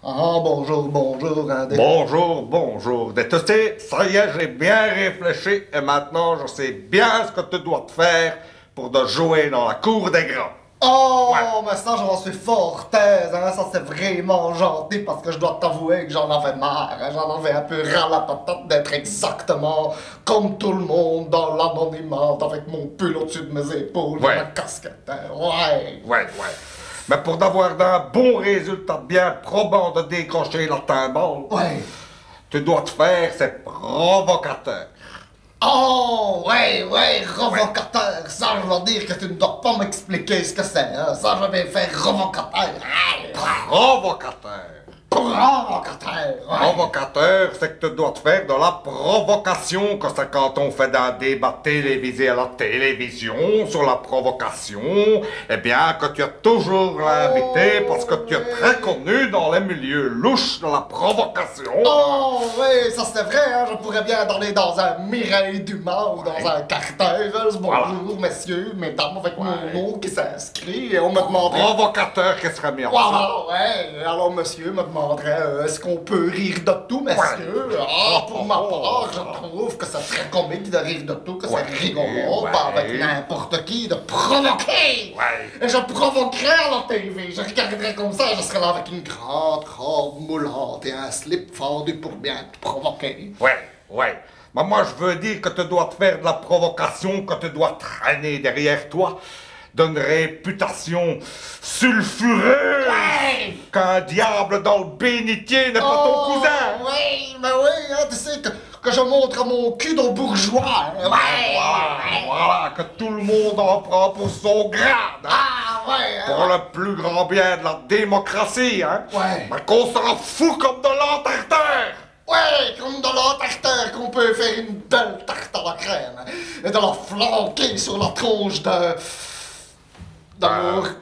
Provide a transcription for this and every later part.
Ah, bonjour, bonjour, Andy. Bonjour, bonjour. Tu sais, ça y est, j'ai bien réfléchi et maintenant je sais bien ce que tu dois te faire pour te jouer dans la cour des grands. Oh, Ouais. mais ça, j'en suis fort aise, hein. Ça, c'est vraiment gentil parce que je dois t'avouer que j'en avais marre. Hein. J'en avais un peu ras la patate d'être exactement comme tout le monde dans l'anonymat avec mon pull au-dessus de mes épaules et Ouais. ma casquette. Hein. Ouais. Ouais. Mais pour avoir d'un bon résultat bien probant de décrocher la timbale, Ouais. tu dois te faire ces provocateurs. Oh, ouais, revocateur. Ça, je veux dire que tu ne dois pas m'expliquer ce que c'est. Hein. Ça, je vais faire revocateur. Provocateur. Provocateur. Ouais. Provocateur, c'est que tu dois te faire de la provocation, que c'est quand on fait un débat télévisé à la télévision sur la provocation, eh bien que tu as toujours l'invité parce que tu es très connu dans les milieux louches de la provocation. Oh, oui, ça c'est vrai, hein, je pourrais bien aller dans un Mireille Dumas ou dans un cartel. Bonjour, messieurs, mesdames, avec mon nom qui s'inscrit et on me demanderait... Provocateur qui serait mieux. Voilà, ouais, alors monsieur me demanderait est-ce qu'on peut rire de tout, messieurs? Ah, pour ma part, je trouve que c'est très comique de rire de tout, que c'est rigolo, pas avec n'importe qui, de provoquer! Et je provoquerais à la TV, je regarderais comme ça, je serais là avec une grande robe moulante et un slip fendu pour bien te provoquer. Ouais. Mais moi, je veux dire que tu dois te faire de la provocation, que tu dois traîner derrière toi d'une réputation sulfureuse qu'un diable dans le bénitier n'est pas ton cousin. Oui, mais oui, hein, tu sais que je montre mon cul de bourgeois. Hein, Voilà, que tout le monde en prend pour son grade. Hein, Ah, ouais, hein. pour le plus grand bien de la démocratie, hein. Ouais. Mais qu'on s'en fout comme de l'enterre-terre. Ouais, comme dans la tartare qu'on peut faire une belle tarte à la crème et de la flanquer sur la tronche de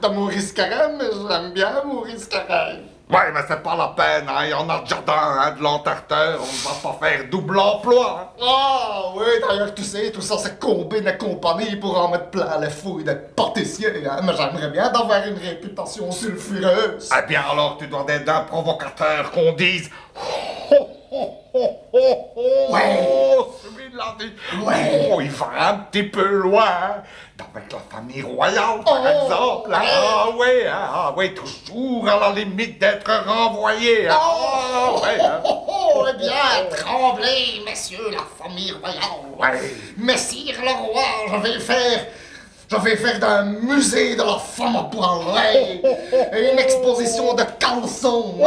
Maurice Carême, mais j'aime bien Maurice Carême. Ouais, mais c'est pas la peine, hein. Il y en a déjà d'un, de l'enterre-terre. On ne va pas faire double emploi, hein. Ah oui, d'ailleurs tu sais, tout ça c'est Combine et compagnie pour en mettre plein les fouilles des pâtissiers, hein. Mais j'aimerais bien d'avoir une réputation sulfureuse. Eh bien alors, tu dois être un provocateur qu'on dise... Celui-là, il va un petit peu loin, hein, avec la famille royale, par exemple. Hein. Ah ouais, toujours à la limite d'être renvoyé. Hein. Eh bien, tremblez, messieurs, la famille royale. Messire le roi, je vais faire d'un musée de la femme à poil, une exposition de caleçons.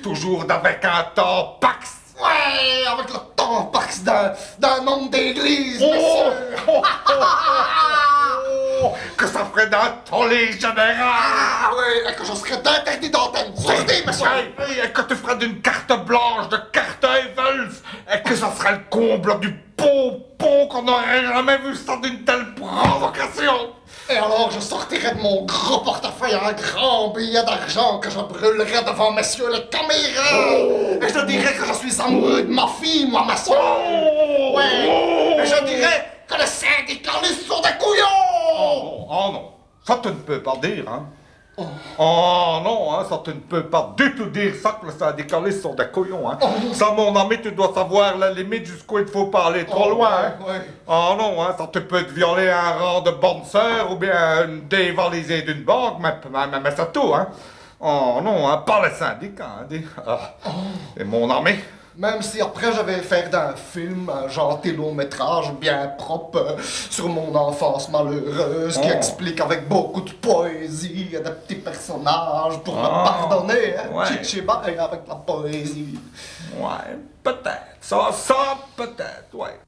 Toujours avec un temps pax. Ouais, avec le temps pax d'un homme d'église, monsieur. Que ça ferait d'un tollé général. Ah oui, et que je serais d'interdit d'antenne. Sortez, monsieur. Et que tu ferais d'une carte blanche de carte Evels. Et que ça serait le comble du pompon qu'on n'aurait jamais vu ça d'une telle provocation. Et alors je sortirais de mon gros portefeuille un grand billet d'argent que je brûlerais devant messieurs les caméras. Et je dirais que je suis amoureux de ma fille, moi, monsieur. Et je dirais que les syndicalistes sont des couillons. Oh non, ça tu ne peux pas dire, hein. Oh non, hein, ça tu ne peux pas du tout dire ça que les syndicalistes sont des couillons, hein. Ça, mon ami, tu dois savoir la limite jusqu'où il ne faut pas aller trop loin, hein. Oh non, hein, ça tu peux te violer un rang de bonne sœur ou bien dévaliser d'une banque, mais c'est tout, hein. Oh non, hein, pas les syndicats, hein. Et mon ami. Même si après je vais faire d'un film un gentil long métrage bien propre sur mon enfance malheureuse qui explique avec beaucoup de poésie et de petits personnages pour me pardonner, hein, Chichiba, avec la poésie. Ouais, peut-être. Ça peut-être, ouais.